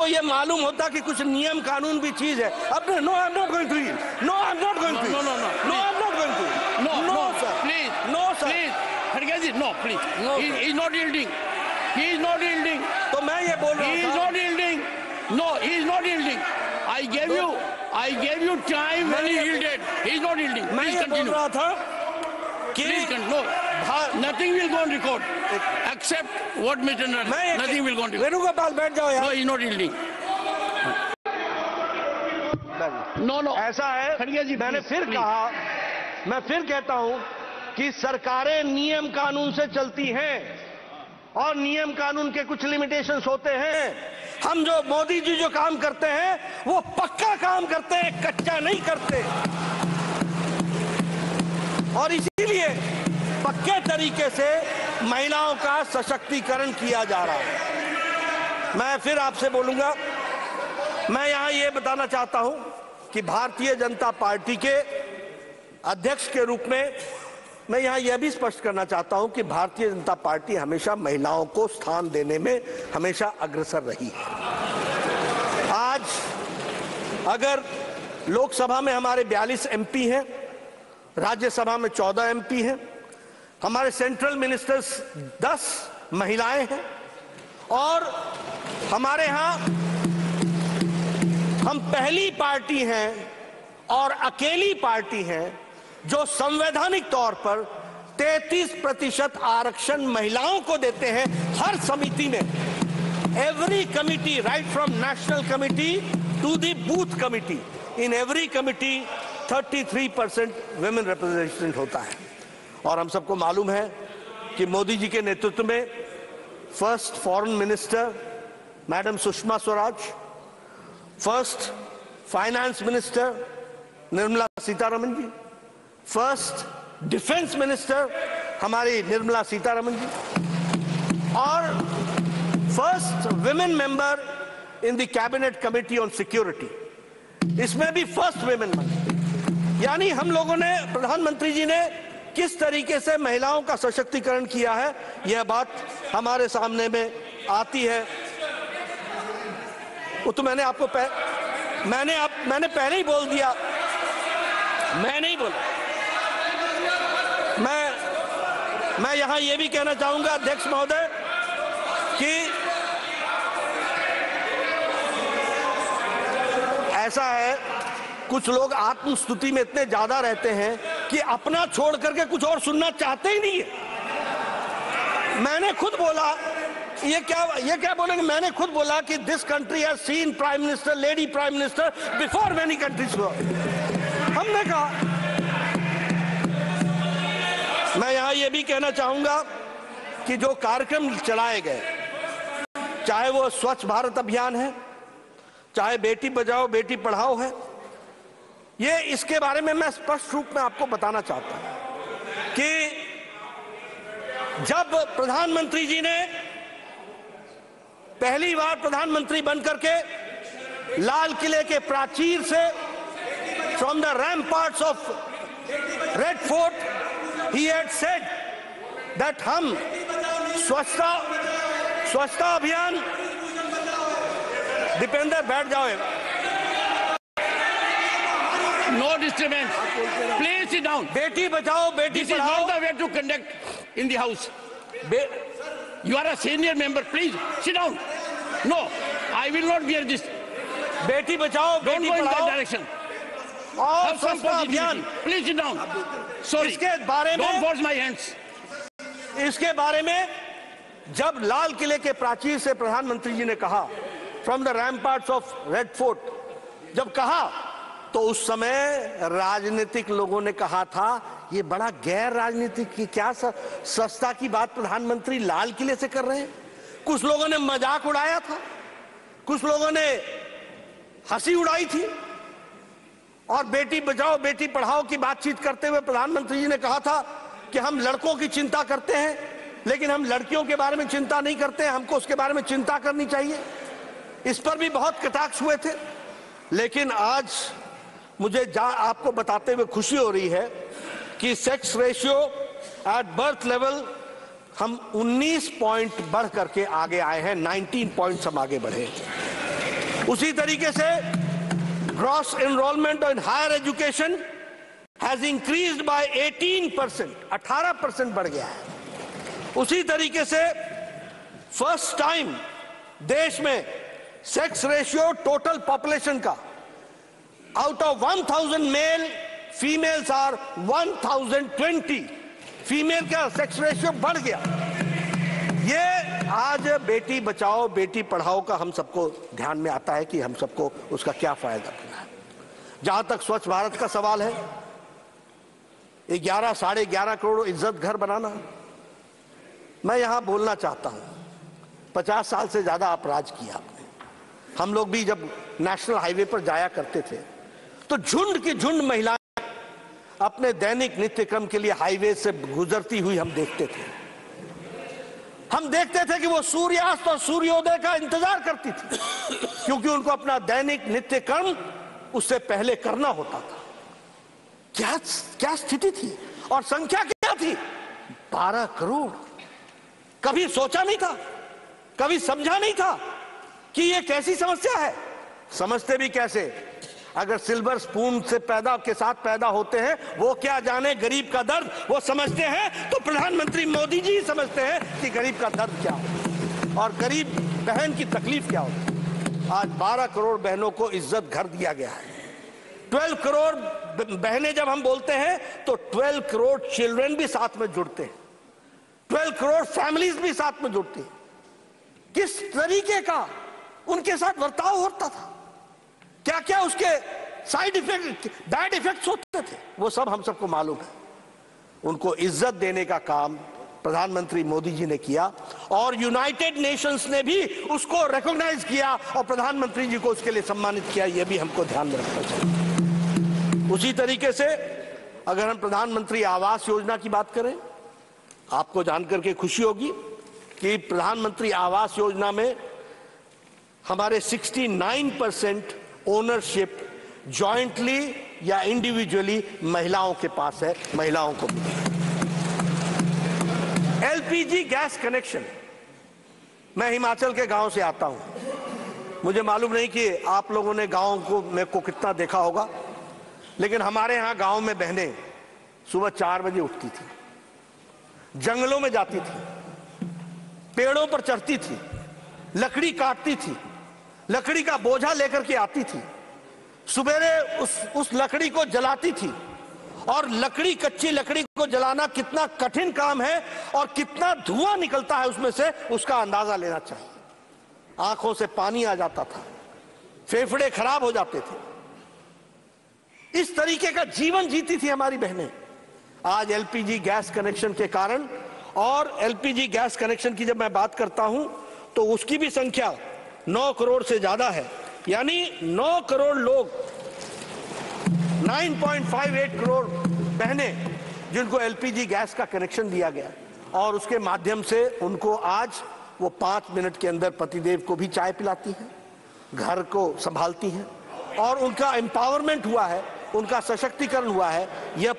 तो ये मालूम होता कि कुछ नियम कानून भी चीज है। अब no I am not going to yield, no I am not going to, no no no no I am not going to, no sir please, no sir please खड़गे ji, no please, he is not yielding, he is not yielding. तो मैं ये बोल रहा हूं, he is not yielding, no he is not yielding. I gave you time when he yielded, he is not yielding. मैं ये बोल रहा था कि nothing will go on record except what Mr. Nothing will go on record. Venugopal बैठ जाओ यार। No, he is not yielding. No. ऐसा है, खड़गे जी, मैंने please, फिर please. कहा, मैं फिर कहता हूं कि सरकारें नियम कानून से चलती हैं और नियम कानून के कुछ लिमिटेशंस होते हैं। हम जो मोदी जी जो काम करते हैं वो पक्का काम करते हैं, कच्चा नहीं करते, और इसीलिए पक्के तरीके से महिलाओं का सशक्तिकरण किया जा रहा है। मैं फिर आपसे बोलूंगा, मैं यहां यह बताना चाहता हूं कि भारतीय जनता पार्टी के अध्यक्ष के रूप में मैं यहां यह भी स्पष्ट करना चाहता हूं कि भारतीय जनता पार्टी हमेशा महिलाओं को स्थान देने में हमेशा अग्रसर रही है। आज अगर लोकसभा में हमारे 42 एमपी हैं, राज्यसभा में 14 एमपी हैं, हमारे सेंट्रल मिनिस्टर्स 10 महिलाएं हैं, और हमारे यहां हम पहली पार्टी हैं और अकेली पार्टी हैं जो संवैधानिक तौर पर 33% आरक्षण महिलाओं को देते हैं हर समिति में। Every committee, right from national committee to the booth committee, in every committee 33% women representation होता है। और हम सबको मालूम है कि मोदी जी के नेतृत्व में first foreign minister madam Sushma Swaraj, first finance minister Nirmala Sitharaman ji, first defence minister हमारी निर्मला सीतारमण जी, और first women member in the cabinet committee on security, इसमें भी फर्स्ट वुमेन मंत्री। यानी हम लोगों ने, प्रधानमंत्री जी ने किस तरीके से महिलाओं का सशक्तिकरण किया है, यह बात हमारे सामने में आती है। वो तो मैंने आपको मैंने पहले ही बोल दिया, मैं नहीं बोला। मैं यहां यह भी कहना चाहूंगा अध्यक्ष महोदय कि ऐसा है, कुछ लोग आत्मस्तुति में इतने ज्यादा रहते हैं कि अपना छोड़ करके कुछ और सुनना चाहते ही नहीं है। मैंने खुद बोला, ये क्या बोलेंगे, मैंने खुद बोला कि this country has seen prime minister, lady prime minister before many countries. हमने कहा, मैं यहां यह भी कहना चाहूंगा कि जो कार्यक्रम चलाए गए, चाहे वो स्वच्छ भारत अभियान है, चाहे बेटी बचाओ बेटी पढ़ाओ है, ये इसके बारे में मैं स्पष्ट रूप में आपको बताना चाहता हूं कि जब प्रधानमंत्री जी ने पहली बार प्रधानमंत्री बनकर के लाल किले के प्राचीर से, from the ramparts of Red Fort, he had said that हम स्वच्छता अभियान, दीपेंद्र बैठ जाओ, No disturbance. Please sit down. Beti Bachao Beti This is पढ़ाओ। not the way to conduct in the house. You are a senior member. Please sit down. No, I will not bear this. Beti Bachao Don't बेटी go in that पढ़ाओ direction. और Have some स्वच्छता अभियान, positivity. Please sit down. Sorry. इसके बारे Don't में, force my hands. इसके बारे में जब लाल किले के प्राचीर से प्रधानमंत्री जी ने कहा, from the ramparts of Red Fort, जब कहा तो उस समय राजनीतिक लोगों ने कहा था ये बड़ा गैर राजनीतिक की क्या स्वच्छता की बात प्रधानमंत्री लाल किले से कर रहे हैं। कुछ लोगों ने मजाक उड़ाया था, कुछ लोगों ने हंसी उड़ाई थी, और बेटी बचाओ बेटी पढ़ाओ की बातचीत करते हुए प्रधानमंत्री जी ने कहा था कि हम लड़कों की चिंता करते हैं लेकिन हम लड़कियों के बारे में चिंता नहीं करते हैं, हमको उसके बारे में चिंता करनी चाहिए। इस पर भी बहुत कटाक्ष हुए थे। लेकिन आज मुझे आपको बताते हुए खुशी हो रही है कि sex ratio at birth level हम 19 पॉइंट बढ़ करके आगे आए हैं, 19 पॉइंट्स हम आगे बढ़े। उसी तरीके से gross enrolment in higher education has increased by 18%, 18% बढ़ गया है। उसी तरीके से फर्स्ट टाइम देश में सेक्स रेशियो टोटल पॉपुलेशन का out of 1000 male females are 1020, female का सेक्स रेशियो बढ़ गया। ये आज बेटी बचाओ बेटी पढ़ाओ का हम सबको ध्यान में आता है कि हम सबको उसका क्या फायदा मिला है। जहां तक स्वच्छ भारत का सवाल है, 11 साढ़े 11 करोड़ इज्जत घर बनाना, मैं यहां बोलना चाहता हूं 50 साल से ज्यादा आप राज किया आपने। हम लोग भी जब नेशनल हाईवे पर जाया करते थे तो झुंड की झुंड महिलाएं अपने दैनिक नित्य क्रम के लिए हाईवे से गुजरती हुई हम देखते थे। हम देखते थे कि वो सूर्यास्त और सूर्योदय का इंतजार करती थी, क्योंकि उनको अपना दैनिक नित्य कर्म उससे पहले करना होता था। क्या स्थिति थी और संख्या क्या थी? 12 करोड़। कभी सोचा नहीं था, कभी समझा नहीं था कि ये कैसी समस्या है। समझते भी कैसे? अगर सिल्वर स्पून से के साथ पैदा होते हैं, वो क्या जाने गरीब का दर्द, वो समझते हैं तो प्रधानमंत्री मोदी जी समझते हैं कि गरीब का दर्द क्या हो और गरीब बहन की तकलीफ क्या हो। आज 12 करोड़ बहनों को इज्जत घर दिया गया है। 12 करोड़ बहनें जब हम बोलते हैं तो 12 करोड़ चिल्ड्रन भी साथ में जुड़ते हैं, 12 करोड़ फैमिलीज भी साथ में जुड़ती हैं। किस तरीके का उनके साथ बर्ताव होता था, क्या क्या उसके साइड इफेक्ट बैड इफेक्ट्स होते थे, वो सब हम सबको मालूम है। उनको इज्जत देने का काम प्रधानमंत्री मोदी जी ने किया और यूनाइटेड नेशंस ने भी उसको रिकॉग्नाइज किया और प्रधानमंत्री जी को उसके लिए सम्मानित किया। यह भी हमको ध्यान में रखना चाहिए। उसी तरीके से अगर हम प्रधानमंत्री आवास योजना की बात करें, आपको जानकर के खुशी होगी कि प्रधानमंत्री आवास योजना में हमारे 69% ओनरशिप जॉइंटली या इंडिविजुअली महिलाओं के पास है, महिलाओं को मिली। एलपीजी गैस कनेक्शन, मैं हिमाचल के गांव से आता हूं, मुझे मालूम नहीं कि आप लोगों ने गांव को कितना देखा होगा, लेकिन हमारे यहां गांव में बहनें सुबह 4 बजे उठती थी, जंगलों में जाती थी, पेड़ों पर चढ़ती थी, लकड़ी काटती थी, लकड़ी का बोझा लेकर के आती थी, सुबेरे उस लकड़ी को जलाती थी। और कच्ची लकड़ी को जलाना कितना कठिन काम है और कितना धुआं निकलता है उसमें से, उसका अंदाजा लेना चाहिए। आंखों से पानी आ जाता था, फेफड़े खराब हो जाते थे। इस तरीके का जीवन जीती थी हमारी बहनें। आज एलपीजी गैस कनेक्शन के कारण, और एलपीजी गैस कनेक्शन की जब मैं बात करता हूं तो उसकी भी संख्या 9 करोड़ से ज्यादा है, यानी 9 करोड़ लोग, 9.58 करोड़ बहनें जिनको एलपीजी गैस का कनेक्शन दिया गया और उसके माध्यम से उनको आज वो 5 मिनट के अंदर पतिदेव को भी चाय पिलाती हैं, घर को संभालती हैं और उनका एम्पावरमेंट हुआ है, उनका सशक्तिकरण हुआ है। यह